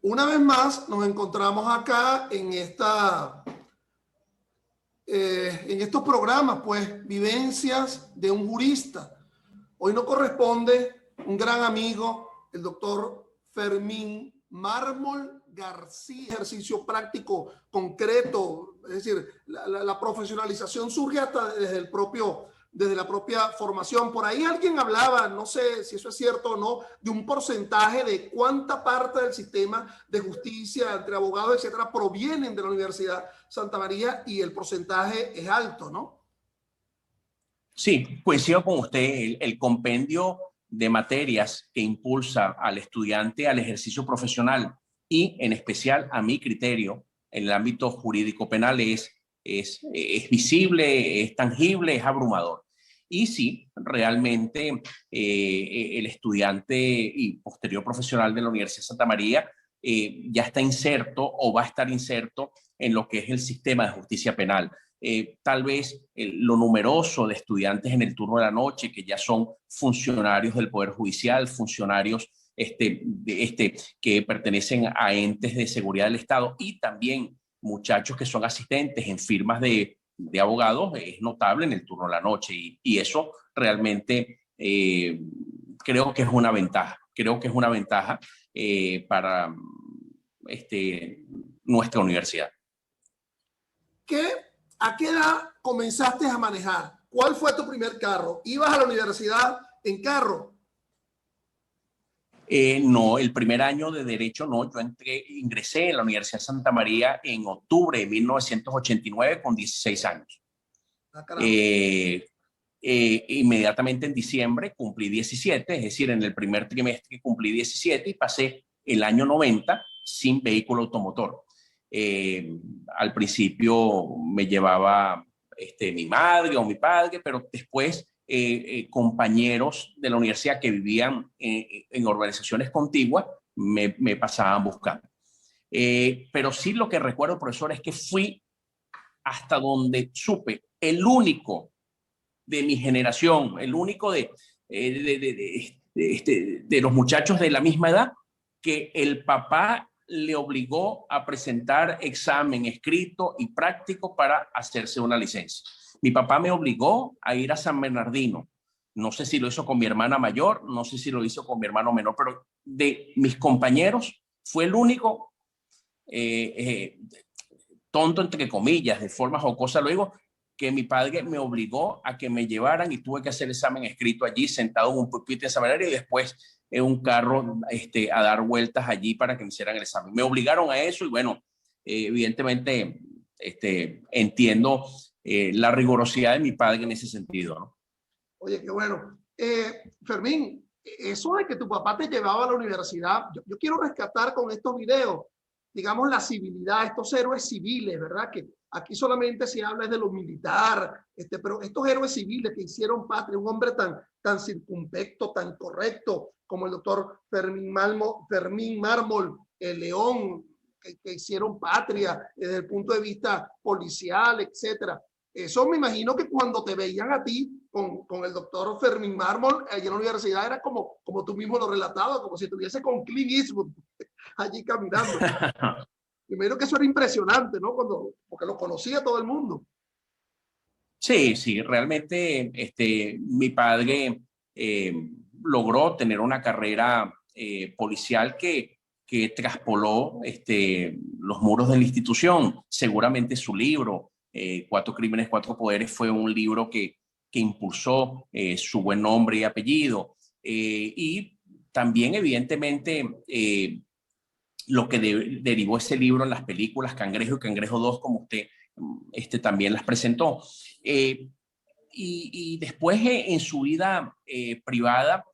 Una vez más nos encontramos acá en estos programas, pues, vivencias de un jurista. Hoy nos corresponde un gran amigo, el doctor Fermín Mármol García. Ejercicio práctico, concreto, es decir, la profesionalización surge hasta desde la propia formación. Por ahí alguien hablaba, no sé si eso es cierto o no, de un porcentaje de cuánta parte del sistema de justicia entre abogados, etcétera, provienen de la Universidad Santa María, y el porcentaje es alto, ¿no? Sí, coincido con usted. El compendio de materias que impulsa al estudiante al ejercicio profesional y en especial a mi criterio en el ámbito jurídico penal es visible, es tangible, es abrumador. Y sí, realmente el estudiante y posterior profesional de la Universidad de Santa María ya está inserto o va a estar inserto en lo que es el sistema de justicia penal. Tal vez lo numeroso de estudiantes en el turno de la noche, que ya son funcionarios del Poder Judicial, funcionarios que pertenecen a entes de seguridad del Estado, y también muchachos que son asistentes en firmas de abogados, es notable en el turno de la noche, y eso realmente creo que es una ventaja. Creo que es una ventaja para nuestra universidad. ¿A qué edad comenzaste a manejar? ¿Cuál fue tu primer carro? ¿Ibas a la universidad en carro? No, el primer año de Derecho no. Yo ingresé en la Universidad de Santa María en octubre de 1989 con 16 años. Ah, Inmediatamente en diciembre cumplí 17, es decir, en el primer trimestre cumplí 17 y pasé el año 90 sin vehículo automotor. Al principio me llevaba mi madre o mi padre, pero después compañeros de la universidad que vivían en urbanizaciones contiguas me pasaban buscando. Pero sí, lo que recuerdo, profesor, es que fui hasta donde supe, el único de mi generación, el único de los muchachos de la misma edad que el papá le obligó a presentar examen escrito y práctico para hacerse una licencia. Mi papá me obligó a ir a San Bernardino. No sé si lo hizo con mi hermana mayor, no sé si lo hizo con mi hermano menor, pero de mis compañeros fue el único tonto, entre comillas, de forma jocosa lo digo, que mi padre me obligó a que me llevaran, y tuve que hacer el examen escrito allí, sentado en un pupitre de esa manera, y después en un carro a dar vueltas allí para que me hicieran el examen. Me obligaron a eso, y bueno, evidentemente entiendo la rigurosidad de mi padre en ese sentido, ¿no? Oye, qué bueno. Fermín, eso de que tu papá te llevaba a la universidad, yo quiero rescatar con estos videos, digamos, la civilidad, estos héroes civiles, ¿verdad? Que aquí solamente se habla de lo militar, pero estos héroes civiles que hicieron patria, un hombre tan circunspecto, tan correcto, como el doctor Fermín Mármol, el León, que hicieron patria desde el punto de vista policial, etcétera. Eso me imagino que cuando te veían a ti con el doctor Fermín Mármol allí en la universidad era como tú mismo lo relatabas, como si estuviese con Clint Eastwood allí caminando. Primero que eso era impresionante, ¿no? Porque lo conocía todo el mundo. Sí, sí, realmente mi padre logró tener una carrera policial que traspoló los muros de la institución. Seguramente su libro, Cuatro Crímenes, Cuatro Poderes, fue un libro que impulsó su buen nombre y apellido. Y también, evidentemente, lo que derivó ese libro en las películas Cangrejo y Cangrejo 2, como usted también las presentó. Y después en su vida privada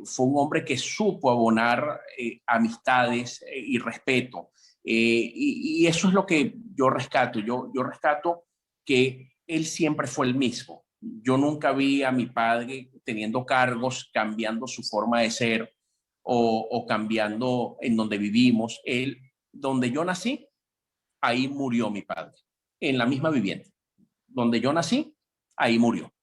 fue un hombre que supo abonar amistades y respeto. Y eso es lo que yo rescato. Yo rescato que él siempre fue el mismo. Yo nunca vi a mi padre teniendo cargos, cambiando su forma de ser o cambiando en donde vivimos. Él, donde yo nací, ahí murió mi padre, en la misma vivienda. Donde yo nací, ahí murió.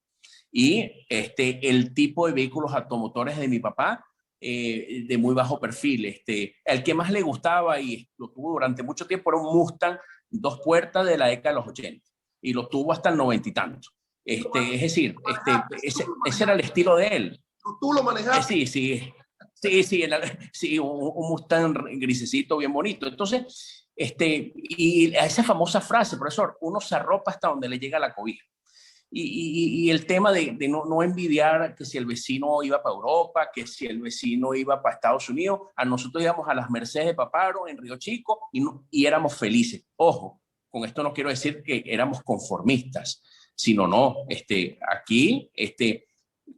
Y el tipo de vehículos automotores de mi papá de muy bajo perfil. El que más le gustaba y lo tuvo durante mucho tiempo era un Mustang 2 puertas de la década de los 80 y lo tuvo hasta el 90 y tanto. Es decir, ese era el estilo de él. Tú lo manejaste. Sí, un Mustang grisecito bien bonito. Entonces, y a esa famosa frase, profesor, uno se arropa hasta donde le llega la cobija. Y el tema de no envidiar que si el vecino iba para Europa, que si el vecino iba para Estados Unidos, a nosotros íbamos a las Mercedes de Paparo en Río Chico y éramos felices. Ojo, con esto no quiero decir que éramos conformistas, sino no, aquí,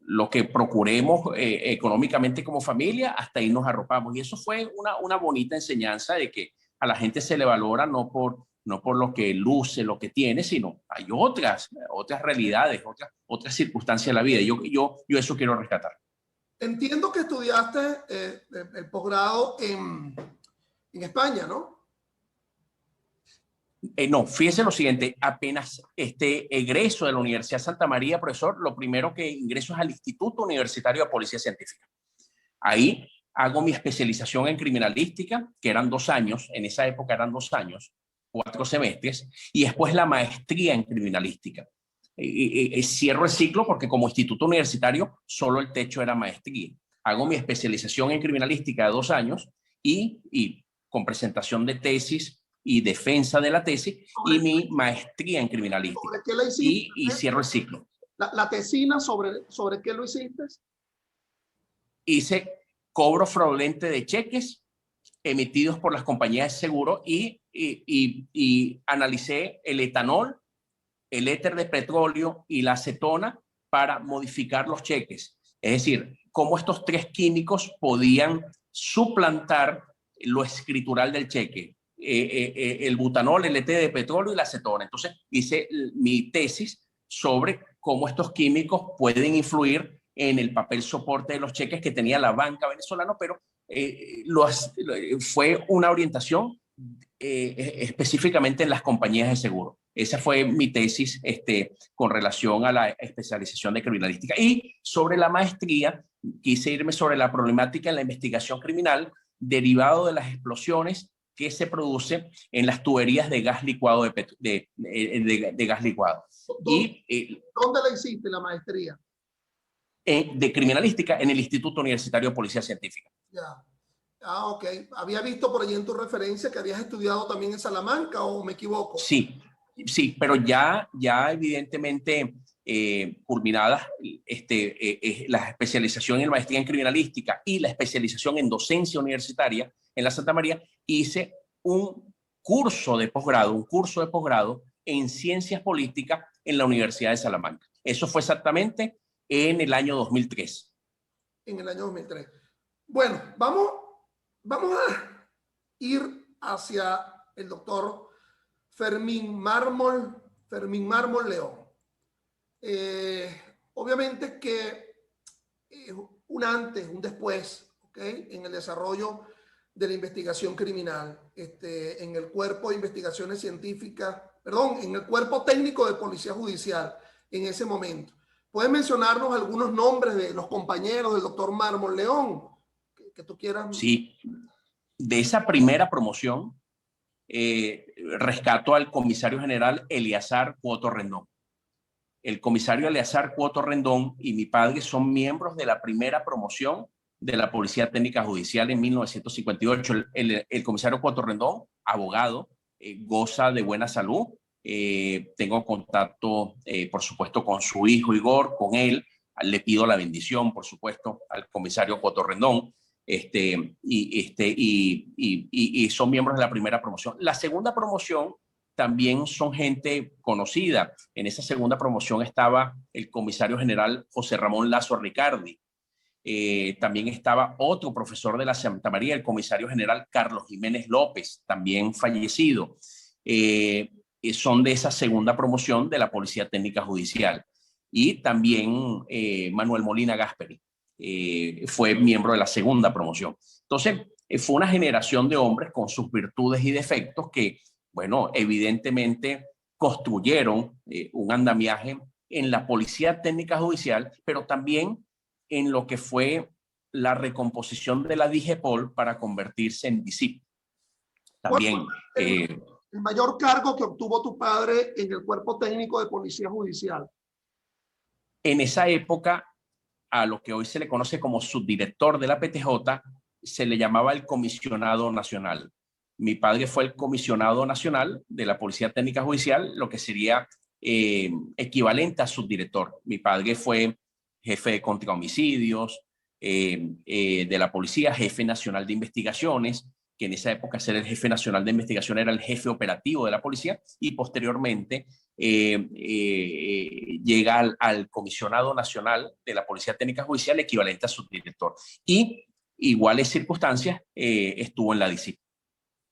lo que procuremos económicamente como familia, hasta ahí nos arropamos. Y eso fue una bonita enseñanza de que a la gente se le valora no por lo que luce, lo que tiene, sino hay otras realidades, otras circunstancias de la vida. Yo eso quiero rescatar. Entiendo que estudiaste el posgrado en España, ¿no? No, fíjense lo siguiente, apenas egreso de la Universidad de Santa María, profesor, lo primero que ingreso es al Instituto Universitario de Policía Científica. Ahí hago mi especialización en criminalística, que eran 2 años, en esa época eran 2 años, 4 semestres, y después la maestría en criminalística. Cierro el ciclo porque como instituto universitario solo el techo era maestría. Hago mi especialización en criminalística de 2 años y con presentación de tesis y defensa de la tesis y mi maestría en criminalística. ¿Sobre qué la hiciste? Y cierro el ciclo. La tesina, ¿sobre qué lo hiciste? Hice cobro fraudulento de cheques emitidos por las compañías de seguro y analicé el etanol, el éter de petróleo y la acetona para modificar los cheques. Es decir, cómo estos 3 químicos podían suplantar lo escritural del cheque. El butanol, el éter de petróleo y la acetona. Entonces hice mi tesis sobre cómo estos químicos pueden influir en el papel soporte de los cheques que tenía la banca venezolana, pero fue una orientación específicamente en las compañías de seguro. Esa fue mi tesis con relación a la especialización de criminalística. Y sobre la maestría, quise irme sobre la problemática en la investigación criminal derivado de las explosiones que se produce en las tuberías de gas licuado de gas licuado. ¿Dónde la hiciste la maestría? De criminalística en el Instituto Universitario de Policía Científica. Ya. Ok. Había visto por allí en tu referencia que habías estudiado también en Salamanca, ¿o me equivoco? Sí, pero ya evidentemente culminadas la especialización en maestría en criminalística y la especialización en docencia universitaria en la Santa María, hice un curso de posgrado en ciencias políticas en la Universidad de Salamanca. Eso fue exactamente en el año 2003. En el año 2003. Bueno, vamos a ir hacia el doctor Fermín Mármol León. Obviamente que un antes, un después, ¿okay? En el desarrollo de la investigación criminal, en el cuerpo de investigaciones científicas, en el cuerpo técnico de policía judicial en ese momento. ¿Puedes mencionarnos algunos nombres de los compañeros del doctor Mármol León que tú quieras? Sí, de esa primera promoción rescato al comisario general Eleazar Cuoto Rendón. El comisario Eleazar Cuoto Rendón y mi padre son miembros de la primera promoción de la Policía Técnica Judicial en 1958. El comisario Cuoto Rendón, abogado, goza de buena salud. Tengo contacto, por supuesto, con su hijo Igor, con él. Le pido la bendición, por supuesto, al comisario Cuoto Rendón. Y son miembros de la primera promoción. La segunda promoción también son gente conocida. En esa segunda promoción estaba el comisario general José Ramón Lazo Ricardi. También estaba otro profesor de la Santa María, el comisario general Carlos Jiménez López, también fallecido. Son de esa segunda promoción de la Policía Técnica Judicial. Y también Manuel Molina Gasperi. Fue miembro de la segunda promoción. Entonces, fue una generación de hombres con sus virtudes y defectos que, bueno, evidentemente construyeron un andamiaje en la Policía Técnica Judicial, pero también en lo que fue la recomposición de la DIGEPOL para convertirse en DICIP. También el mayor cargo que obtuvo tu padre en el cuerpo técnico de policía judicial. En esa época, a lo que hoy se le conoce como subdirector de la PTJ, se le llamaba el comisionado nacional. Mi padre fue el comisionado nacional de la Policía Técnica Judicial, lo que sería equivalente a subdirector. Mi padre fue jefe de contrahomicidios de la policía, jefe nacional de investigaciones, que en esa época ser el jefe nacional de investigación era el jefe operativo de la policía, y posteriormente llega al comisionado nacional de la Policía Técnica Judicial, equivalente a subdirector. Y iguales circunstancias estuvo en la DICIP.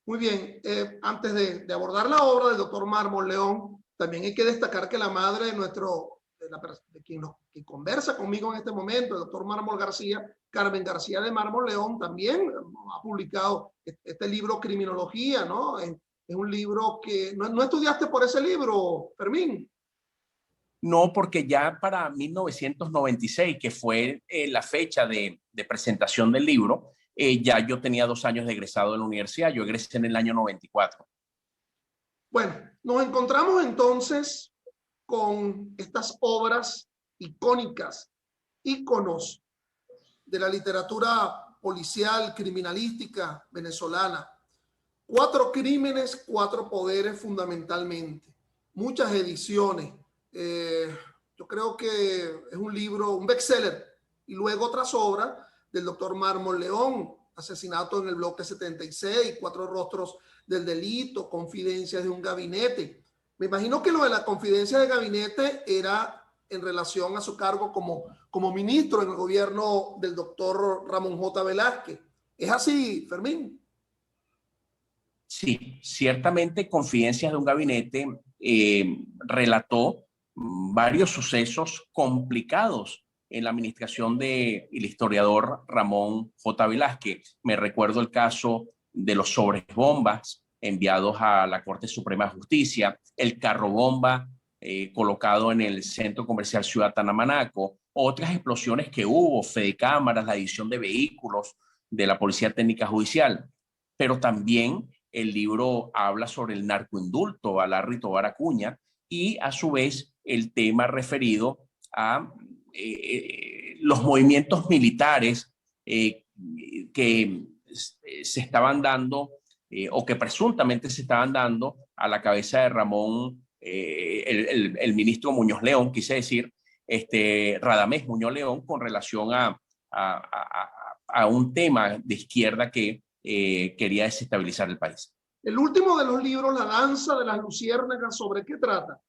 Muy bien, antes de abordar la obra del doctor Mármol León, también hay que destacar que la madre de quien conversa conmigo en este momento, el doctor Mármol García, Carmen García de Mármol León, también ha publicado este libro Criminología, ¿no? Es un libro que... ¿No estudiaste por ese libro, Fermín? No, porque ya para 1996, que fue la fecha de presentación del libro, ya yo tenía 2 años de egresado de la universidad. Yo egresé en el año 94. Bueno, nos encontramos entonces con estas obras icónicas, íconos de la literatura policial, criminalística venezolana. 4 crímenes, 4 poderes fundamentalmente. Muchas ediciones. Yo creo que es un libro, un bestseller. Y luego otras obras del doctor Mármol León, Asesinato en el Bloque 76, 4 rostros del delito, Confidencias de un gabinete. Me imagino que lo de la confidencia de gabinete era en relación a su cargo como ministro en el gobierno del doctor Ramón J. Velázquez. ¿Es así, Fermín? Sí, ciertamente Confidencias de un gabinete relató varios sucesos complicados en la administración del historiador Ramón J. Velázquez. Me recuerdo el caso de los sobres bombas enviados a la Corte Suprema de Justicia, el carro bomba colocado en el Centro Comercial Ciudad Tanamanaco, otras explosiones que hubo, fedecámaras, la edición de vehículos de la Policía Técnica Judicial, pero también el libro habla sobre el narcoindulto a Larry Tobar Acuña y a su vez el tema referido a los movimientos militares que se estaban dando o que presuntamente se estaban dando a la cabeza de Ramón, el ministro Muñoz León, quise decir, Radamés Muñoz León, con relación a un tema de izquierda que quería desestabilizar el país. El último de los libros, La danza de las luciérnagas, ¿sobre qué trata?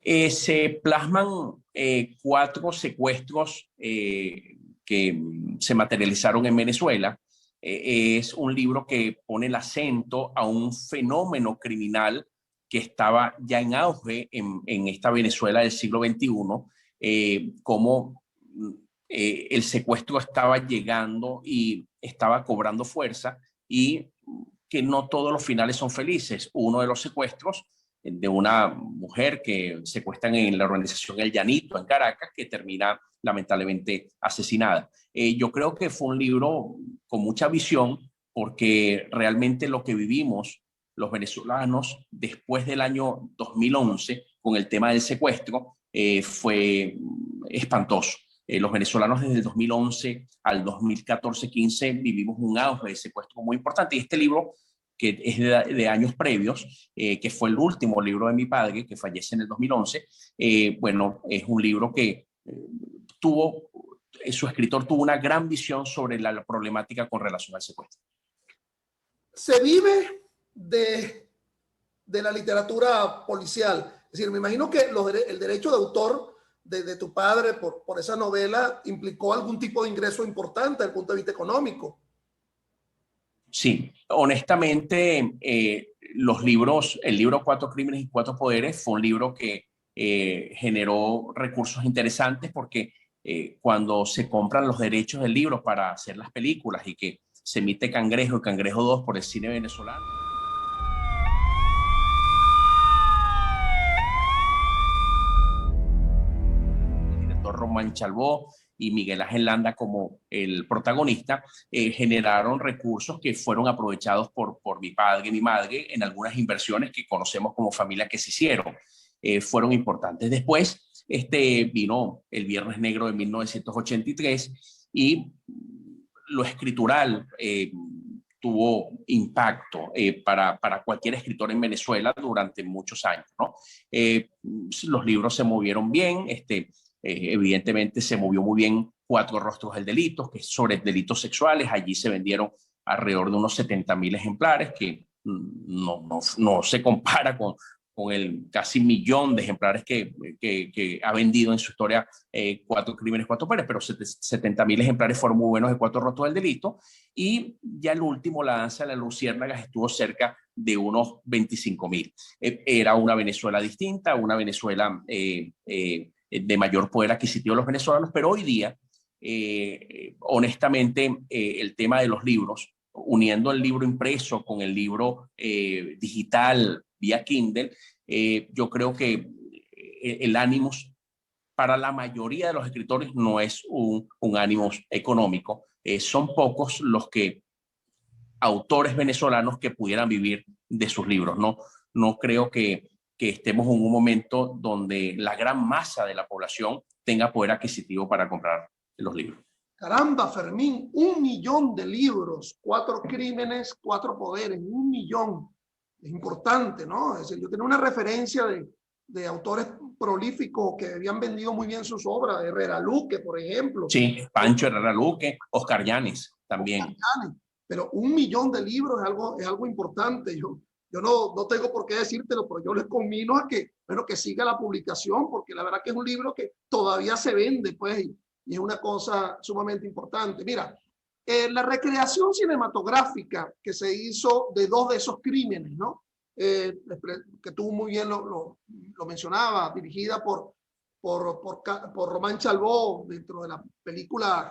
Se plasman 4 secuestros que se materializaron en Venezuela. Es un libro que pone el acento a un fenómeno criminal que estaba ya en auge en esta Venezuela del siglo XXI, como el secuestro estaba llegando y estaba cobrando fuerza y que no todos los finales son felices. Uno de los secuestros de una mujer que secuestran en la organización El Llanito en Caracas, que termina lamentablemente asesinada. Yo creo que fue un libro con mucha visión, porque realmente lo que vivimos los venezolanos después del año 2011 con el tema del secuestro fue espantoso. Los venezolanos desde el 2011 al 2014-15 vivimos un auge de secuestro muy importante, y este libro, que es de años previos, que fue el último libro de mi padre, que fallece en el 2011, bueno, es un libro que su escritor tuvo una gran visión sobre la problemática con relación al secuestro. Se vive de la literatura policial. Es decir, me imagino que el derecho de autor de tu padre por esa novela implicó algún tipo de ingreso importante desde el punto de vista económico. Sí, honestamente, el libro 4 crímenes y 4 poderes fue un libro que generó recursos interesantes, porque cuando se compran los derechos del libro para hacer las películas y que se emite Cangrejo y Cangrejo 2 por el cine venezolano. El director Román Chalbó y Miguel Ángel Landa como el protagonista, generaron recursos que fueron aprovechados por mi padre y mi madre en algunas inversiones que conocemos como familia que se hicieron. Fueron importantes. Después vino el Viernes Negro de 1983 y lo escritural tuvo impacto para cualquier escritor en Venezuela durante muchos años, ¿no? Los libros se movieron bien, evidentemente se movió muy bien Cuatro Rostros del Delito, que es sobre delitos sexuales. Allí se vendieron alrededor de unos 70.000 ejemplares, que no se compara con el casi 1.000.000 de ejemplares que ha vendido en su historia Cuatro Crímenes, Cuatro Pérez, pero 70.000 ejemplares fueron muy buenos de Cuatro Rostros del Delito. Y ya el último, La Danza de las Luciérnagas, estuvo cerca de unos 25.000. Era una Venezuela distinta, una Venezuela de mayor poder adquisitivo de los venezolanos, pero hoy día, honestamente, el tema de los libros, uniendo el libro impreso con el libro digital vía Kindle, yo creo que el ánimos para la mayoría de los escritores no es un ánimos económico. Son pocos los autores venezolanos que pudieran vivir de sus libros. No creo que estemos en un momento donde la gran masa de la población tenga poder adquisitivo para comprar los libros. Caramba, Fermín, 1.000.000 de libros, 4 crímenes, 4 poderes, 1.000.000. Es importante, ¿no? Es decir, yo tengo una referencia de autores prolíficos que habían vendido muy bien sus obras, Herrera Luque, por ejemplo. Sí, Pancho Herrera Luque, Oscar Llanes también. Oscar Llanes. Pero 1.000.000 de libros es algo importante. Yo no tengo por qué decírtelo, pero yo les conmino a que, bueno, que siga la publicación, porque la verdad que es un libro que todavía se vende, pues, y es una cosa sumamente importante. Mira, la recreación cinematográfica que se hizo de 2 de esos crímenes, ¿no? Que tú muy bien lo mencionabas, dirigida por Román Chalbaud, dentro de la película,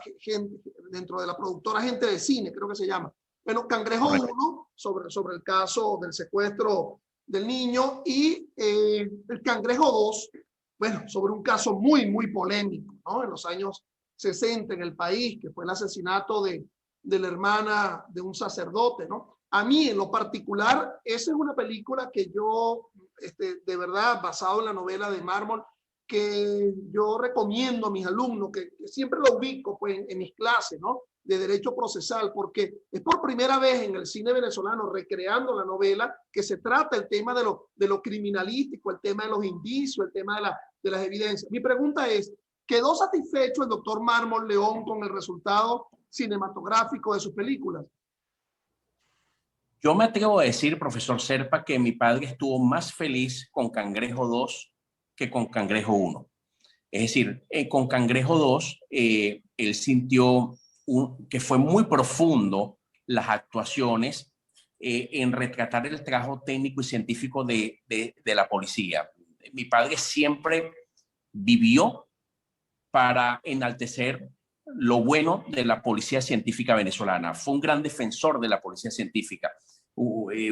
dentro de la productora Gente de Cine, creo que se llama. Bueno, Cangrejo 1, sobre el caso del secuestro del niño, y el Cangrejo 2, bueno, sobre un caso muy polémico, ¿no? En los años 60 en el país, que fue el asesinato de la hermana de un sacerdote, ¿no? A mí, en lo particular, esa es una película que yo, de verdad, basado en la novela de Mármol, que yo recomiendo a mis alumnos, que siempre lo ubico pues, en mis clases, ¿no? De derecho procesal, porque es por primera vez en el cine venezolano, recreando la novela, que se trata el tema de lo criminalístico, el tema de los indicios, el tema de las evidencias. Mi pregunta es, ¿quedó satisfecho el doctor Mármol León con el resultado cinematográfico de sus películas? Yo me atrevo a decir, profesor Serpa, que mi padre estuvo más feliz con Cangrejo 2 que con Cangrejo 1. Es decir, con Cangrejo 2, él sintió que fue muy profundo las actuaciones en retratar el trabajo técnico y científico de la policía. Mi padre siempre vivió para enaltecer lo bueno de la policía científica venezolana. Fue un gran defensor de la policía científica.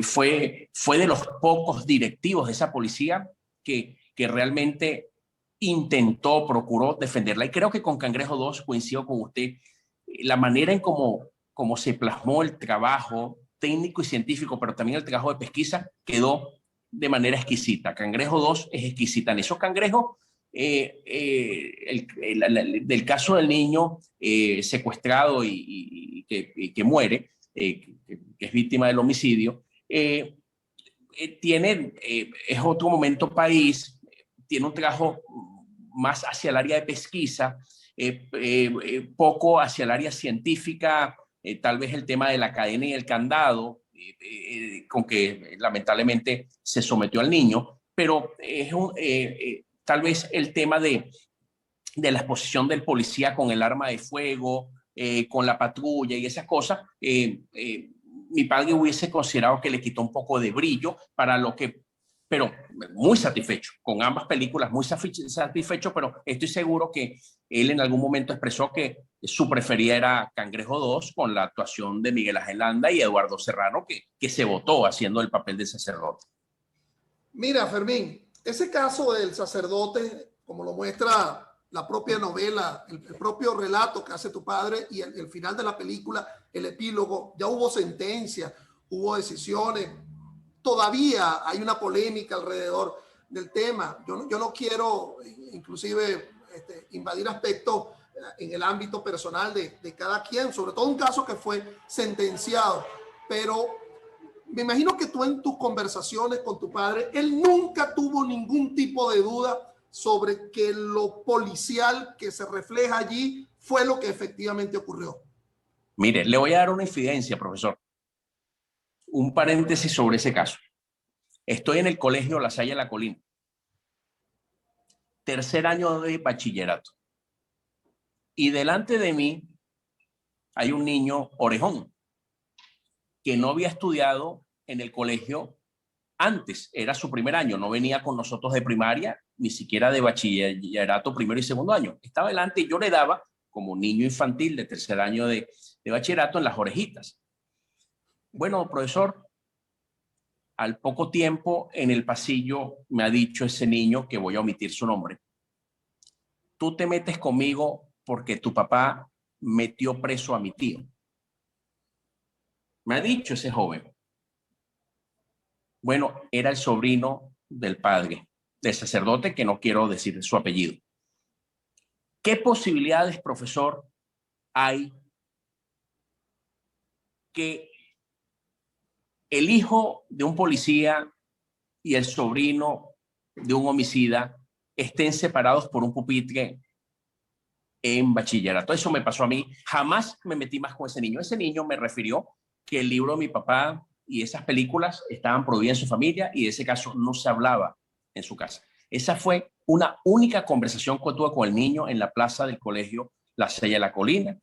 Fue de los pocos directivos de esa policía que realmente procuró defenderla. Y creo que con Cangrejo 2 coincido con usted. La manera en cómo se plasmó el trabajo técnico y científico, pero también el trabajo de pesquisa, quedó de manera exquisita. Cangrejo 2 es exquisita. En esos cangrejos, del caso del niño secuestrado y que muere, que es víctima del homicidio, es otro momento país, tiene un trabajo más hacia el área de pesquisa, poco hacia el área científica, tal vez el tema de la cadena y el candado, con que lamentablemente se sometió al niño, pero es tal vez el tema de la exposición del policía con el arma de fuego, con la patrulla y esas cosas, mi padre hubiese considerado que le quitó un poco de brillo para lo que, pero muy satisfecho con ambas películas, muy satisfecho, pero estoy seguro que él en algún momento expresó que su preferida era Cangrejo 2, con la actuación de Miguel Ángel Landa y Eduardo Serrano, que se votó haciendo el papel de sacerdote. Mira, Fermín, ese caso del sacerdote, como lo muestra la propia novela, el propio relato que hace tu padre y el final de la película, el epílogo, ya hubo sentencia, hubo decisiones, todavía hay una polémica alrededor del tema. Yo no quiero inclusive invadir aspectos en el ámbito personal de cada quien, sobre todo un caso que fue sentenciado, pero me imagino que tú en tus conversaciones con tu padre, él nunca tuvo ningún tipo de duda sobre que lo policial que se refleja allí fue lo que efectivamente ocurrió. Mire, le voy a dar una infidencia, profesor. Un paréntesis sobre ese caso. Estoy en el colegio La Salle La Colina, tercer año de bachillerato. Y delante de mí hay un niño orejón que no había estudiado en el colegio antes, era su primer año, no venía con nosotros de primaria, ni siquiera de bachillerato primero y segundo año. Estaba delante y yo le daba, como niño infantil de tercer año de bachillerato, en las orejitas. Bueno, profesor, al poco tiempo en el pasillo me ha dicho ese niño, que voy a omitir su nombre: tú te metes conmigo porque tu papá metió preso a mi tío. Me ha dicho ese joven. Bueno, era el sobrino del padre, del sacerdote, que no quiero decir su apellido. ¿Qué posibilidades, profesor, hay que el hijo de un policía y el sobrino de un homicida estén separados por un pupitre en bachillerato? Eso me pasó a mí. Jamás me metí más con ese niño. Ese niño me refirió que el libro de mi papá y esas películas estaban prohibidas en su familia, y de ese caso no se hablaba en su casa. Esa fue una única conversación que tuve con el niño en la plaza del colegio La Salle La Colina,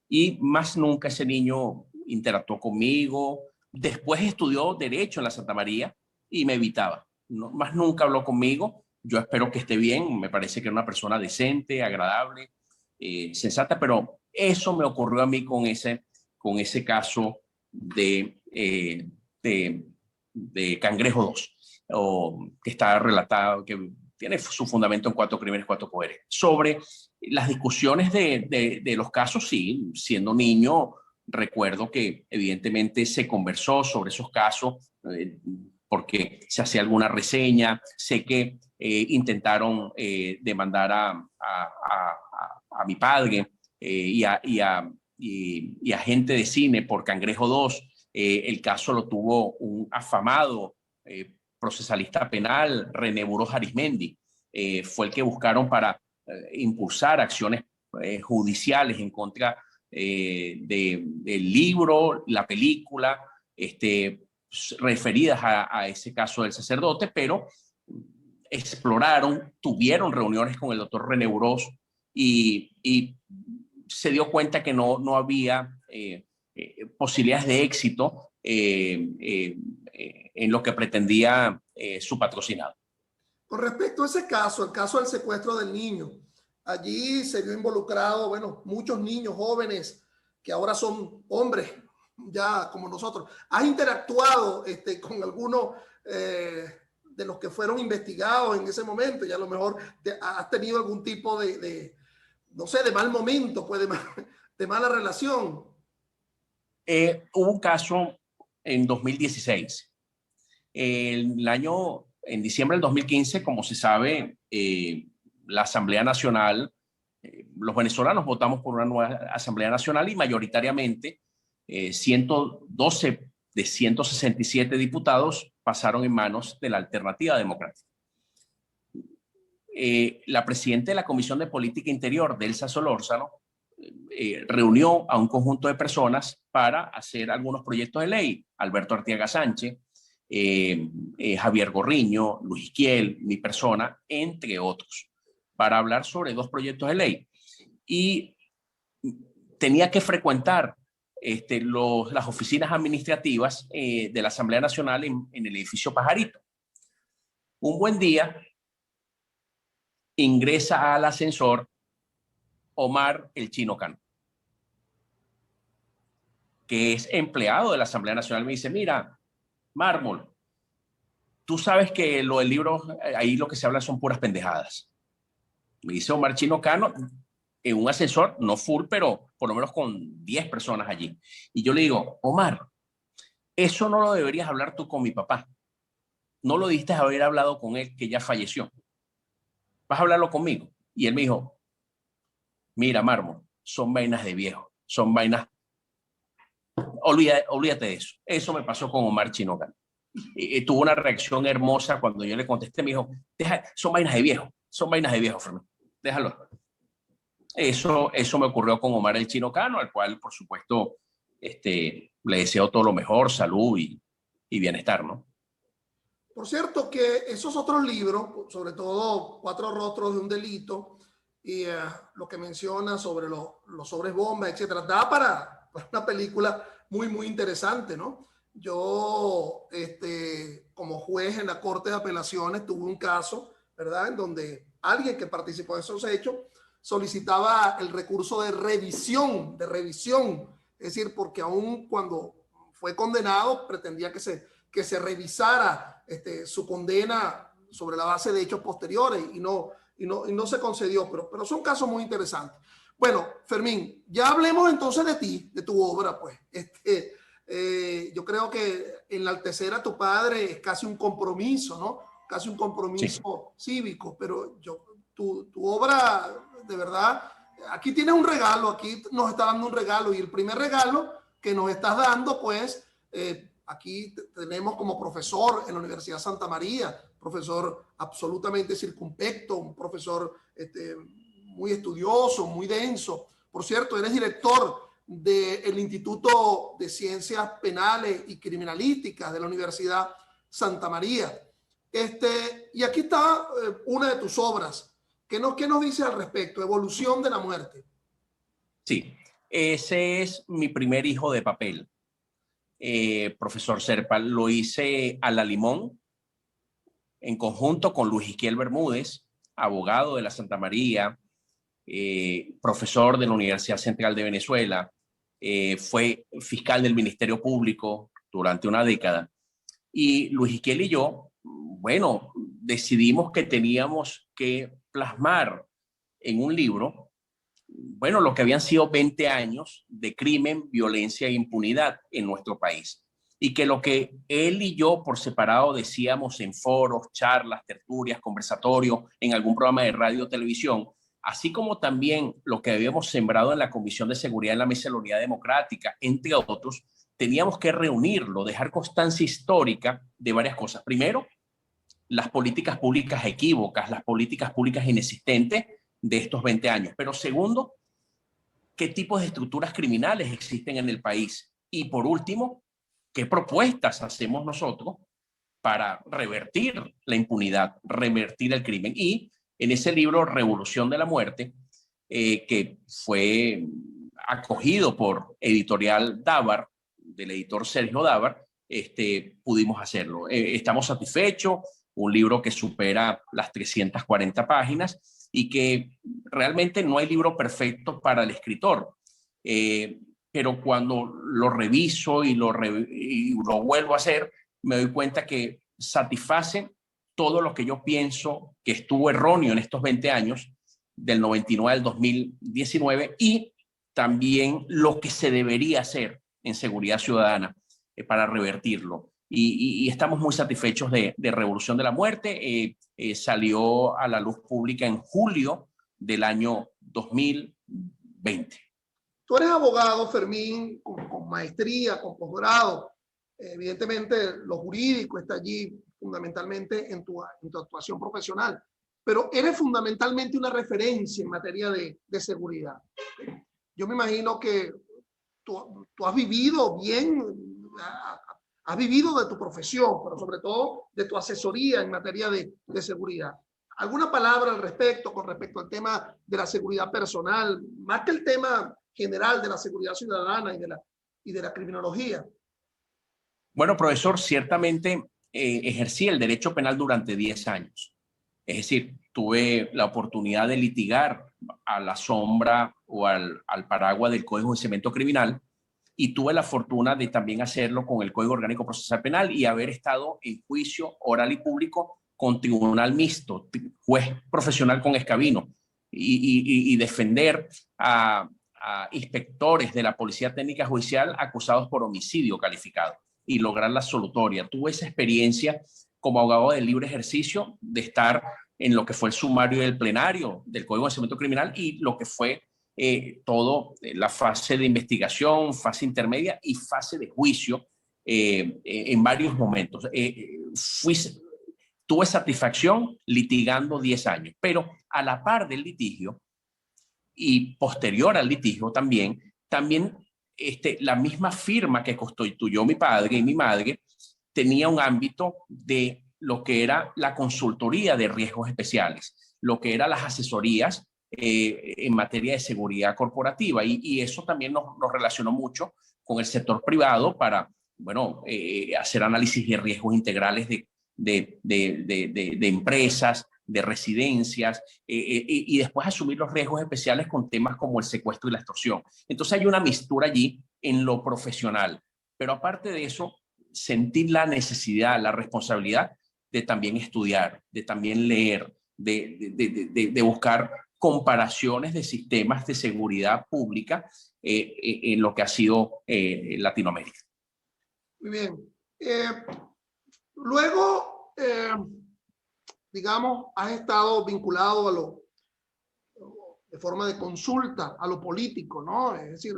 y más nunca ese niño interactuó conmigo. Después estudió Derecho en la Santa María y me evitaba. No, más nunca habló conmigo. Yo espero que esté bien. Me parece que era una persona decente, agradable, sensata, pero eso me ocurrió a mí con ese caso de Cangrejo 2, que está relatado, que tiene su fundamento en Cuatro Crímenes, Cuatro Poderes. Sobre las discusiones de los casos, sí, siendo niño, recuerdo que evidentemente se conversó sobre esos casos, porque se hacía alguna reseña. Sé que intentaron demandar a mi padre y a gente de cine por Cangrejo 2. El caso lo tuvo un afamado procesalista penal, René Burós Arismendi. Fue el que buscaron para impulsar acciones judiciales en contra del libro, la película, referidas a ese caso del sacerdote, pero exploraron, tuvieron reuniones con el doctor René Burós, y se dio cuenta que no había posibilidades de éxito en lo que pretendía su patrocinado. Con respecto a ese caso, el caso del secuestro del niño, allí se vio involucrado, bueno, muchos niños jóvenes que ahora son hombres, ya como nosotros. ¿Has interactuado con alguno de los que fueron investigados en ese momento? Y a lo mejor has tenido algún tipo no sé, de mal momento, pues de mala relación. Hubo un caso en 2016. En diciembre del 2015, como se sabe, la Asamblea Nacional, los venezolanos votamos por una nueva Asamblea Nacional, y mayoritariamente 112 de 167 diputados pasaron en manos de la Alternativa Democrática. La presidenta de la Comisión de Política Interior, Delsa Solórzano, reunió a un conjunto de personas para hacer algunos proyectos de ley: Alberto Artiaga Sánchez, Javier Gorriño, Luis Isquiel, mi persona, entre otros, para hablar sobre dos proyectos de ley. Y tenía que frecuentar las oficinas administrativas de la Asamblea Nacional en el edificio Pajarito. Un buen día ingresa al ascensor Omar el Chino Cano, que es empleado de la Asamblea Nacional. Me dice: mira, Mármol, tú sabes que lo del libro, ahí lo que se habla son puras pendejadas. Me dice Omar Chino Cano, en un ascensor, no full, pero por lo menos con 10 personas allí. Y yo le digo, Omar, eso no lo deberías hablar tú con mi papá. No lo diste haber hablado con él, que ya falleció. ¿Vas a hablarlo conmigo? Y él me dijo, mira, Mármol, son vainas de viejo, son vainas, olvídate de eso. Eso me pasó con Omar Chino Cano. Tuvo una reacción hermosa cuando yo le contesté, me dijo, son vainas de viejo, Fermín, déjalo. Eso me ocurrió con Omar el Chino Cano, al cual, por supuesto, le deseo todo lo mejor, salud y bienestar, ¿no? Por cierto, que esos otros libros, sobre todo Cuatro rostros de un delito y lo que menciona sobre los sobres bomba, etcétera, da para una película muy, muy interesante, ¿no? Yo, como juez en la Corte de Apelaciones, tuve un caso, ¿verdad?, en donde alguien que participó de esos hechos solicitaba el recurso de revisión, es decir, porque aún cuando fue condenado pretendía que se revisara su condena sobre la base de hechos posteriores y no se concedió, pero son casos muy interesantes. Bueno, Fermín, ya hablemos entonces de ti, de tu obra, pues. Yo creo que enaltecer a tu padre es casi un compromiso, ¿no? Casi un compromiso cívico, pero tu obra, de verdad, aquí tienes un regalo, aquí nos está dando un regalo, y el primer regalo que nos estás dando, pues, aquí tenemos como profesor en la Universidad Santa María, profesor absolutamente circunspecto, un profesor muy estudioso, muy denso. Por cierto, eres director del Instituto de Ciencias Penales y Criminalísticas de la Universidad Santa María. Y aquí está una de tus obras. ¿Qué nos dice al respecto? Evolución de la muerte. Sí, ese es mi primer hijo de papel. Profesor Serpa, lo hice a la limón en conjunto con Luis Isquiel Bermúdez, abogado de la Santa María, profesor de la Universidad Central de Venezuela, fue fiscal del Ministerio Público durante una década. Y Luis Isquiel y yo, bueno, decidimos que teníamos que plasmar en un libro, bueno, lo que habían sido 20 años de crimen, violencia e impunidad en nuestro país. Y que lo que él y yo por separado decíamos en foros, charlas, tertulias, conversatorios, en algún programa de radio o televisión, así como también lo que habíamos sembrado en la Comisión de Seguridad en la Mesa de la Unidad Democrática, entre otros, teníamos que reunirlo, dejar constancia histórica de varias cosas. Primero, las políticas públicas equívocas, las políticas públicas inexistentes de estos 20 años. Pero segundo, qué tipos de estructuras criminales existen en el país. Y por último, qué propuestas hacemos nosotros para revertir la impunidad, revertir el crimen. Y en ese libro, Revolución de la Muerte, que fue acogido por Editorial Dávar, del editor Sergio Dávar, pudimos hacerlo. Estamos satisfechos, un libro que supera las 340 páginas y que realmente no hay libro perfecto para el escritor. Pero cuando lo reviso y lo vuelvo a hacer, me doy cuenta que satisface todo lo que yo pienso que estuvo erróneo en estos 20 años, del 99 al 2019, y también lo que se debería hacer en seguridad ciudadana para revertirlo. Y estamos muy satisfechos de Revolución de la Muerte. Salió a la luz pública en julio del año 2020. Tú eres abogado, Fermín, con maestría, con posgrado. Evidentemente, lo jurídico está allí fundamentalmente en tu actuación profesional, pero eres fundamentalmente una referencia en materia de seguridad. Yo me imagino que tú has vivido bien, has vivido de tu profesión, pero sobre todo de tu asesoría en materia de seguridad. ¿Alguna palabra al respecto, con respecto al tema de la seguridad personal, más que el tema general de la seguridad ciudadana y de la criminología? Bueno, profesor, ciertamente ejercí el derecho penal durante 10 años. Es decir, tuve la oportunidad de litigar a la sombra o al paraguas del Código de Enjuiciamiento Criminal, y tuve la fortuna de también hacerlo con el Código Orgánico Procesal Penal y haber estado en juicio oral y público con tribunal mixto, juez profesional con escabino, y defender a inspectores de la Policía Técnica Judicial acusados por homicidio calificado y lograr la absolutoria. Tuve esa experiencia como abogado de libre ejercicio de estar en lo que fue el sumario del plenario del Código de Enjuiciamiento Criminal y lo que fue todo la fase de investigación, fase intermedia y fase de juicio en varios momentos. Tuve satisfacción litigando 10 años, pero a la par del litigio y posterior al litigio también la misma firma que constituyó mi padre y mi madre tenía un ámbito de lo que era la consultoría de riesgos especiales, lo que eran las asesorías en materia de seguridad corporativa y eso también nos relacionó mucho con el sector privado para, bueno, hacer análisis de riesgos integrales de empresas, de residencias y después asumir los riesgos especiales con temas como el secuestro y la extorsión. Entonces hay una mistura allí en lo profesional, pero aparte de eso, sentir la necesidad, la responsabilidad de también estudiar, de también leer, de buscar comparaciones de sistemas de seguridad pública en lo que ha sido Latinoamérica. Muy bien. Luego, digamos, has estado vinculado de forma de consulta a lo político, ¿no? Es decir,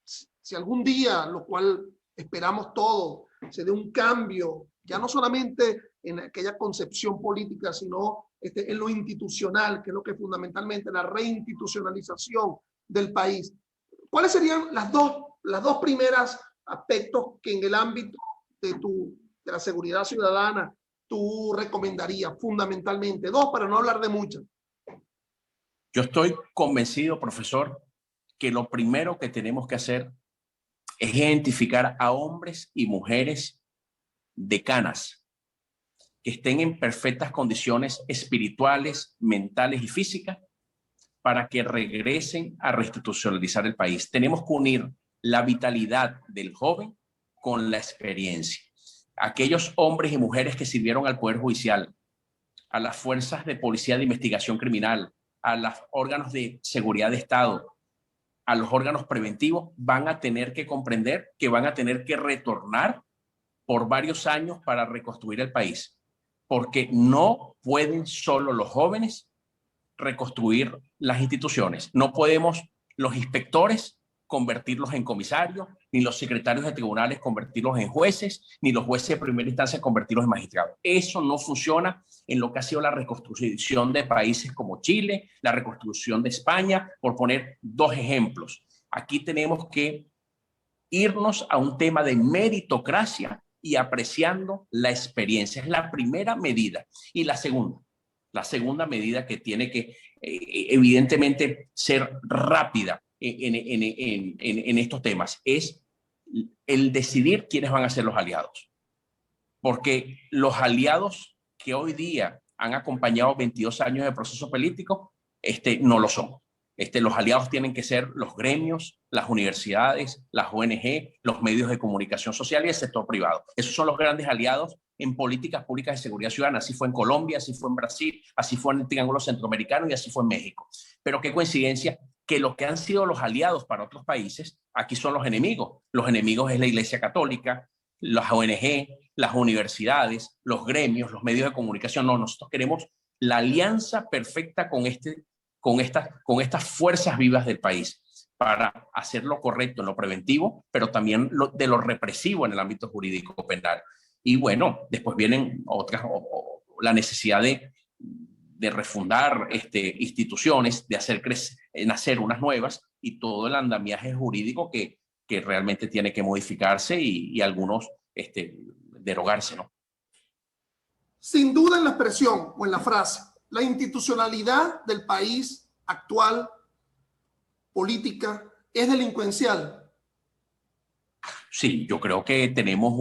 si algún día, lo cual esperamos todos, se dé un cambio, ya no solamente en aquella concepción política, sino en lo institucional, que es lo que fundamentalmente la reinstitucionalización del país. ¿Cuáles serían las dos primeras aspectos que en el ámbito de la seguridad ciudadana tú recomendarías fundamentalmente? Dos, para no hablar de muchas. Yo estoy convencido, profesor, que lo primero que tenemos que hacer es identificar a hombres y mujeres decanas que estén en perfectas condiciones espirituales, mentales y físicas para que regresen a reinstitucionalizar el país. Tenemos que unir la vitalidad del joven con la experiencia. Aquellos hombres y mujeres que sirvieron al Poder Judicial, a las fuerzas de policía de investigación criminal, a los órganos de seguridad de Estado, a los órganos preventivos, van a tener que comprender que van a tener que retornar por varios años para reconstruir el país, porque no pueden solo los jóvenes reconstruir las instituciones. No podemos los inspectores convertirlos en comisarios, ni los secretarios de tribunales convertirlos en jueces, ni los jueces de primera instancia convertirlos en magistrados. Eso no funciona en lo que ha sido la reconstrucción de países como Chile, la reconstrucción de España, por poner dos ejemplos. Aquí tenemos que irnos a un tema de meritocracia y apreciando la experiencia. Es la primera medida. Y la segunda medida que tiene que evidentemente ser rápida en estos temas es el decidir quiénes van a ser los aliados. Porque los aliados que hoy día han acompañado 22 años de proceso político, no lo son. Los aliados tienen que ser los gremios, las universidades, las ONG, los medios de comunicación social y el sector privado. Esos son los grandes aliados en políticas públicas de seguridad ciudadana. Así fue en Colombia, así fue en Brasil, así fue en el Triángulo Centroamericano y así fue en México. Pero qué coincidencia que los que han sido los aliados para otros países, aquí son los enemigos. Los enemigos es la Iglesia Católica, las ONG, las universidades, los gremios, los medios de comunicación. No, nosotros queremos la alianza perfecta con estas fuerzas vivas del país para hacer lo correcto en lo preventivo, pero también de lo represivo en el ámbito jurídico penal. Y bueno, después vienen otras, la necesidad de refundar instituciones, de hacer nacer unas nuevas y todo el andamiaje jurídico que realmente tiene que modificarse y algunos derogarse, ¿no? Sin duda en la expresión o en la frase, la institucionalidad del país actual, política, es delincuencial. Sí, yo creo que tenemos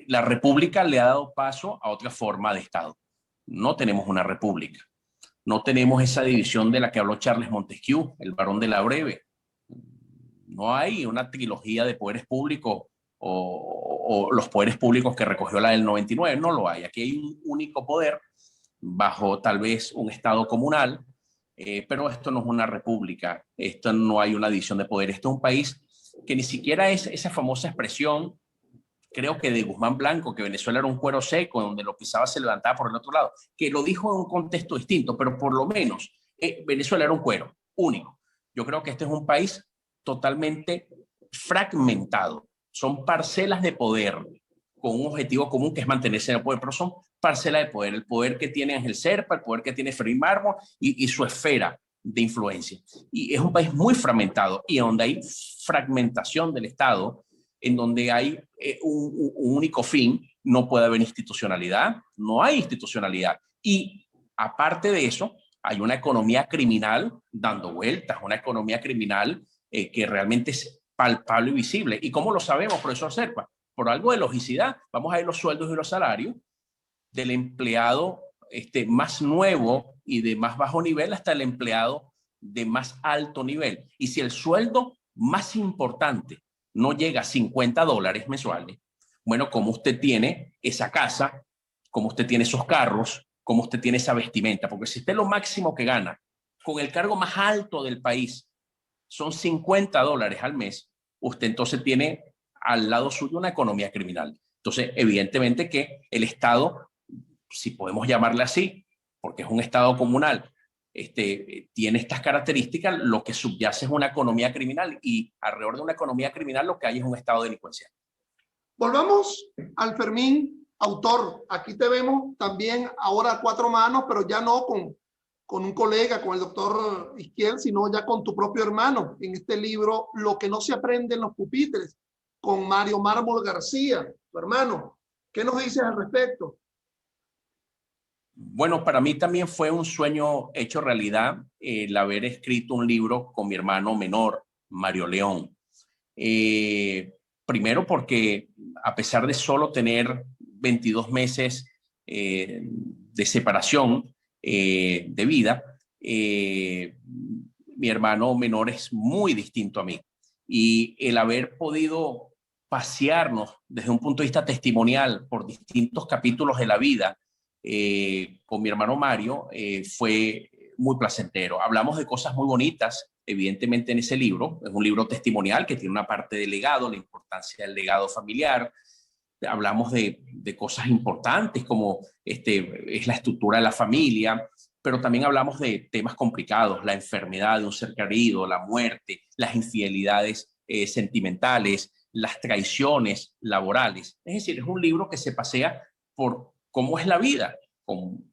la república le ha dado paso a otra forma de Estado. No tenemos una república. No tenemos esa división de la que habló Charles Montesquieu, el Barón de la Breve. No hay una trilogía de poderes públicos o los poderes públicos que recogió la del 99. No lo hay. Aquí hay un único poder bajo tal vez un estado comunal, pero esto no es una república, esto no hay una división de poder, esto es un país que ni siquiera es esa famosa expresión, creo que de Guzmán Blanco, que Venezuela era un cuero seco, donde lo pisaba se levantaba por el otro lado, que lo dijo en un contexto distinto, pero por lo menos Venezuela era un cuero único. Yo creo que este es un país totalmente fragmentado, son parcelas de poder con un objetivo común que es mantenerse en el poder, pero son parcelas de poder, el poder que tiene Ángel Serpa, el poder que tiene Fermín Mármol y su esfera de influencia. Y es un país muy fragmentado y donde hay fragmentación del Estado, en donde hay un único fin, no puede haber institucionalidad, no hay institucionalidad. Y aparte de eso, hay una economía criminal dando vueltas, una economía criminal que realmente es palpable y visible. ¿Y cómo lo sabemos, profesor Serpa? Por algo de logicidad. Vamos a ver los sueldos y los salarios del empleado más nuevo y de más bajo nivel hasta el empleado de más alto nivel. Y si el sueldo más importante no llega a $50 mensuales, bueno, como usted tiene esa casa, como usted tiene esos carros, como usted tiene esa vestimenta, porque si usted lo máximo que gana con el cargo más alto del país son $50 al mes, usted entonces tiene al lado suyo una economía criminal. Entonces, evidentemente que el Estado, si podemos llamarle así, porque es un Estado comunal, tiene estas características, lo que subyace es una economía criminal y alrededor de una economía criminal lo que hay es un Estado delincuencial. Volvamos al Fermín, autor. Aquí te vemos también ahora a cuatro manos, pero ya no con un colega, con el doctor Izquiel, sino ya con tu propio hermano en este libro, Lo que no se aprende en los pupitres, con Mario Mármol García, tu hermano. ¿Qué nos dices al respecto? Bueno, para mí también fue un sueño hecho realidad el haber escrito un libro con mi hermano menor, Mario León. Primero porque a pesar de solo tener 22 meses de separación de vida, mi hermano menor es muy distinto a mí. Y el haber podido pasearnos desde un punto de vista testimonial por distintos capítulos de la vida con mi hermano Mario fue muy placentero. Hablamos de cosas muy bonitas, evidentemente en ese libro. Es un libro testimonial que tiene una parte de legado, la importancia del legado familiar. Hablamos de cosas importantes como es la estructura de la familia, pero también hablamos de temas complicados, la enfermedad de un ser querido, la muerte, las infidelidades sentimentales, las traiciones laborales. Es decir, es un libro que se pasea por cómo es la vida, con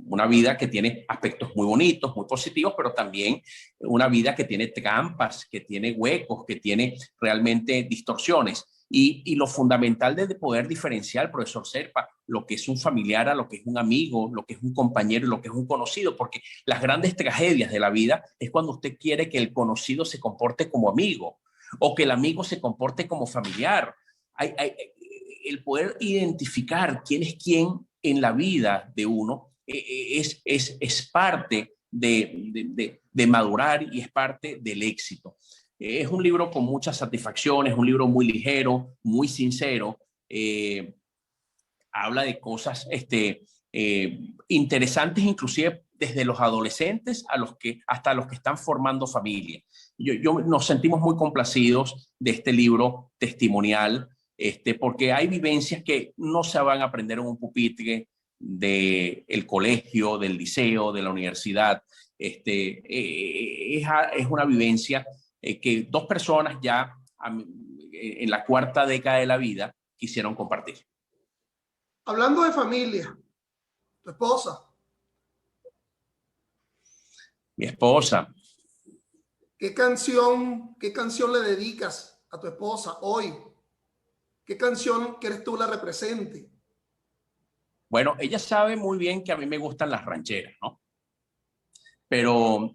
una vida que tiene aspectos muy bonitos, muy positivos, pero también una vida que tiene trampas, que tiene huecos, que tiene realmente distorsiones. Y lo fundamental de poder diferenciar, profesor Serpa, lo que es un familiar a lo que es un amigo, lo que es un compañero y lo que es un conocido, porque las grandes tragedias de la vida es cuando usted quiere que el conocido se comporte como amigo o que el amigo se comporte como familiar. El poder identificar quién es quién en la vida de uno es parte de madurar y es parte del éxito. Es un libro con muchas satisfacciones, un libro muy ligero, muy sincero. Habla de cosas interesantes, inclusive desde los adolescentes hasta los que están formando familia. Nos sentimos muy complacidos de este libro testimonial, porque hay vivencias que no se van a aprender en un pupitre del colegio, del liceo, de la universidad. Es una vivencia que dos personas ya en la cuarta década de la vida quisieron compartir. Hablando de familia, tu esposa. Mi esposa. ¿Qué canción le dedicas a tu esposa hoy? ¿Qué canción quieres tú la represente? Bueno, ella sabe muy bien que a mí me gustan las rancheras, ¿no? Pero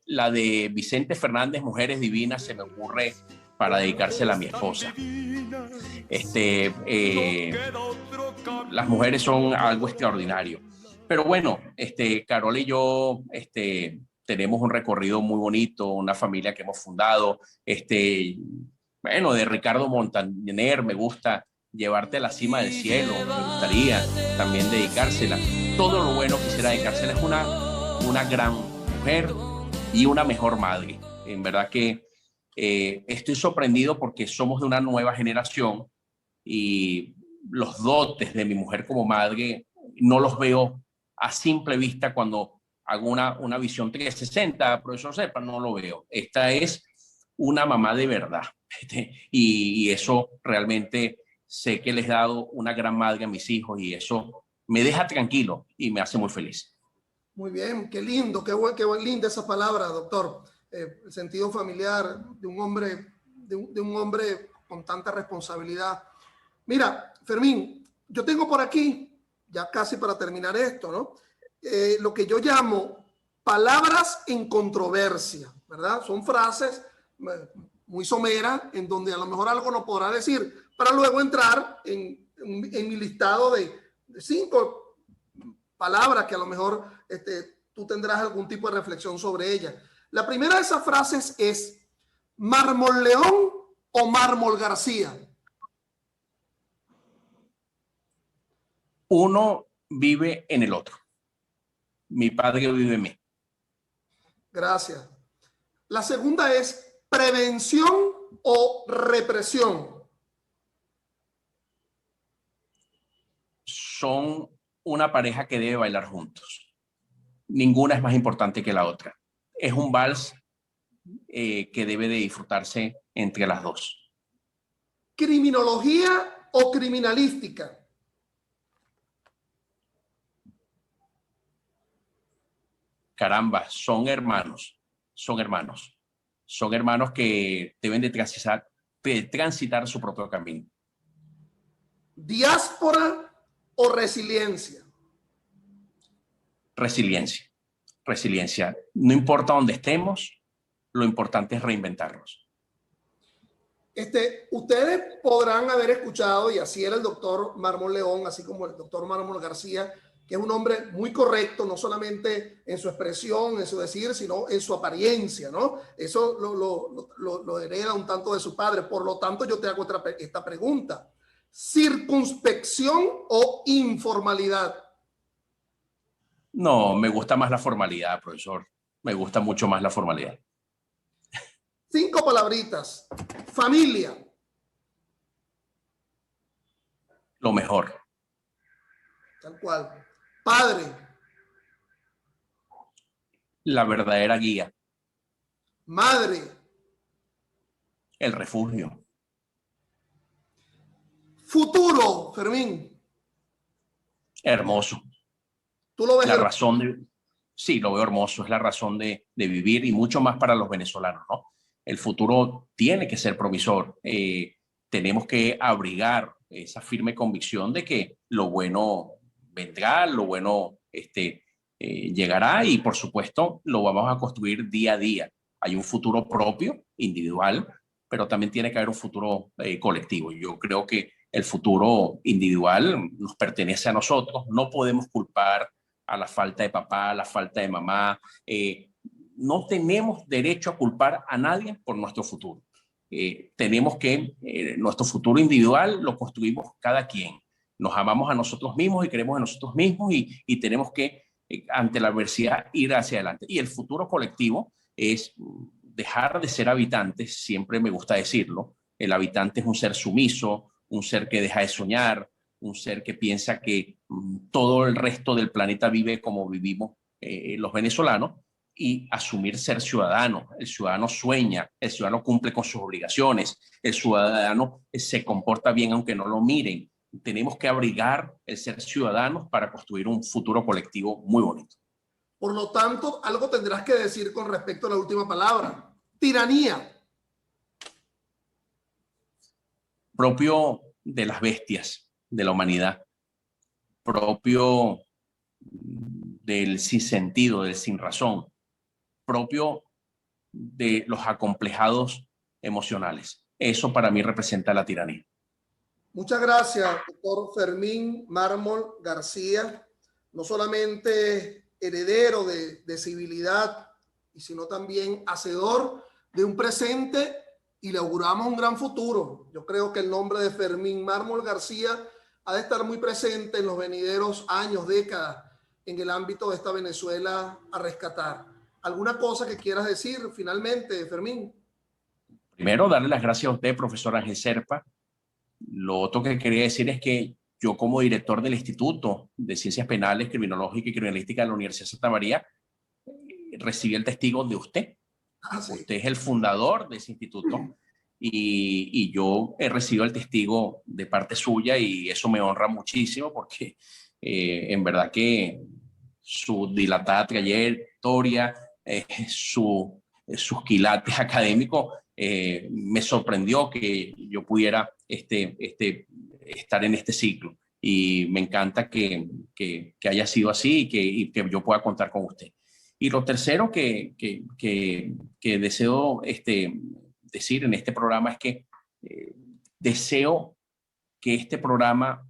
la de Vicente Fernández, Mujeres Divinas, se me ocurre para dedicársela a mi esposa. Las mujeres son algo extraordinario. Pero bueno, Carol y yo tenemos un recorrido muy bonito, una familia que hemos fundado. Bueno, de Ricardo Montaner me gusta Llevarte a la cima del cielo, me gustaría también dedicársela. todo lo bueno quisiera dedicársela. Es una gran mujer y una mejor madre. En verdad que estoy sorprendido porque somos de una nueva generación y los dotes de mi mujer como madre no los veo a simple vista cuando hago una visión 360, profesor Serpa, no lo veo. Esta es una mamá de verdad. Y eso realmente sé que les he dado una gran madre a mis hijos y eso me deja tranquilo y me hace muy feliz. Muy bien, qué lindo, qué linda esa palabra, doctor. El sentido familiar de un hombre, de un hombre con tanta responsabilidad. Mira, Fermín, yo tengo por aquí, ya casi para terminar esto, ¿no? Lo que yo llamo palabras en controversia, ¿verdad? Son frases muy someras en donde a lo mejor algo no podrá decir, para luego entrar en mi listado de 5 palabras que a lo mejor tú tendrás algún tipo de reflexión sobre ellas. La primera de esas frases es ¿Mármol León o Mármol García? Uno vive en el otro. Mi padre vive en mí. Gracias. La segunda es prevención o represión. Son una pareja que debe bailar juntos. Ninguna es más importante que la otra. Es un vals que debe de disfrutarse entre las dos. Criminología o criminalística. Caramba, son hermanos, son hermanos que deben de transitar su propio camino. Diáspora o resiliencia. Resiliencia. No importa dónde estemos, lo importante es reinventarnos. Ustedes podrán haber escuchado, y así era el doctor Mármol León, así como el doctor Mármol García, que es un hombre muy correcto, no solamente en su expresión, en su decir, sino en su apariencia, ¿no? Eso lo hereda un tanto de su padre. Por lo tanto, yo te hago esta pregunta. ¿Circunspección o informalidad? No, me gusta más la formalidad, profesor. Me gusta mucho más la formalidad. 5 palabritas. Familia. Lo mejor. Tal cual. Padre. La verdadera guía. Madre. El refugio. Futuro, Fermín. Hermoso. ¿Tú lo ves? La razón de... Sí, lo veo hermoso. Es la razón de vivir y mucho más para los venezolanos, ¿no? El futuro tiene que ser provisor. Tenemos que abrigar esa firme convicción de que lo bueno vendrá, lo bueno llegará y por supuesto lo vamos a construir día a día. Hay un futuro propio, individual, pero también tiene que haber un futuro colectivo. Yo creo que el futuro individual nos pertenece a nosotros. No podemos culpar a la falta de papá, a la falta de mamá. No tenemos derecho a culpar a nadie por nuestro futuro. Tenemos que, nuestro futuro individual lo construimos cada quien. Nos amamos a nosotros mismos y creemos en nosotros mismos y tenemos que, ante la adversidad, ir hacia adelante. Y el futuro colectivo es dejar de ser habitantes, siempre me gusta decirlo. El habitante es un ser sumiso, un ser que deja de soñar, un ser que piensa que todo el resto del planeta vive como vivimos los venezolanos, y asumir ser ciudadano. El ciudadano sueña, el ciudadano cumple con sus obligaciones, el ciudadano se comporta bien aunque no lo miren. Tenemos que abrigar el ser ciudadanos para construir un futuro colectivo muy bonito. Por lo tanto, algo tendrás que decir con respecto a la última palabra. Tiranía. Propio de las bestias de la humanidad, propio del sinsentido, del sin razón, propio de los acomplejados emocionales. Eso para mí representa la tiranía. Muchas gracias, doctor Fermín Mármol García, no solamente heredero de civilidad, sino también hacedor de un presente y le auguramos un gran futuro. Yo creo que el nombre de Fermín Mármol García ha de estar muy presente en los venideros años, décadas. en el ámbito de esta Venezuela a rescatar. ¿Alguna cosa que quieras decir finalmente, Fermín? Primero, darle las gracias a usted, profesor Ángel Serpa. Lo otro que quería decir es que yo, como director del Instituto de Ciencias Penales, Criminológica y Criminalística de la Universidad de Santa María, recibí el testigo de usted. Sí. Usted es el fundador de ese instituto y yo he recibido el testigo de parte suya y eso me honra muchísimo porque en verdad que su dilatada trayectoria, sus quilates académicos, me sorprendió que yo pudiera estar en este ciclo. Y me encanta que haya sido así y que yo pueda contar con usted. Y lo tercero que deseo decir en este programa es que deseo que este programa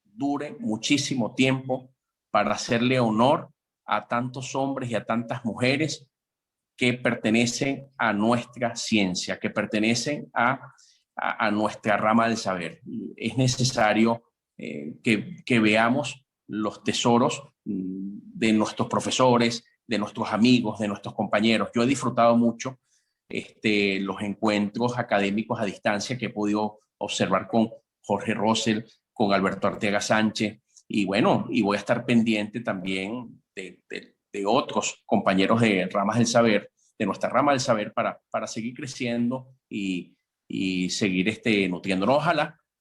dure muchísimo tiempo para hacerle honor a tantos hombres y a tantas mujeres que pertenecen a nuestra ciencia, que pertenecen a nuestra rama del saber. Es necesario que veamos los tesoros de nuestros profesores, de nuestros amigos, de nuestros compañeros. Yo he disfrutado mucho los encuentros académicos a distancia que he podido observar con Jorge Rosell, con Alberto Arteaga Sánchez, y bueno, y voy a estar pendiente también de otros compañeros de ramas del saber, de nuestra rama del saber, para seguir creciendo y seguir nutriéndonos.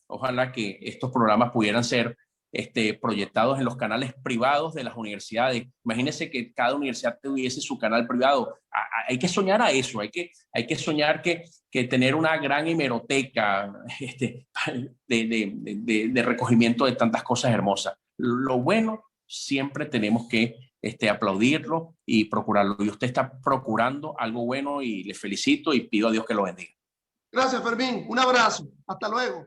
Ojalá que estos programas pudieran ser proyectados en los canales privados de las universidades. Imagínense que cada universidad tuviese su canal privado. Hay que soñar a eso, hay que soñar que tener una gran hemeroteca de recogimiento de tantas cosas hermosas. Lo bueno siempre tenemos que aplaudirlo y procurarlo. Y usted está procurando algo bueno y le felicito y pido a Dios que lo bendiga. Gracias, Fermín. Un abrazo. Hasta luego.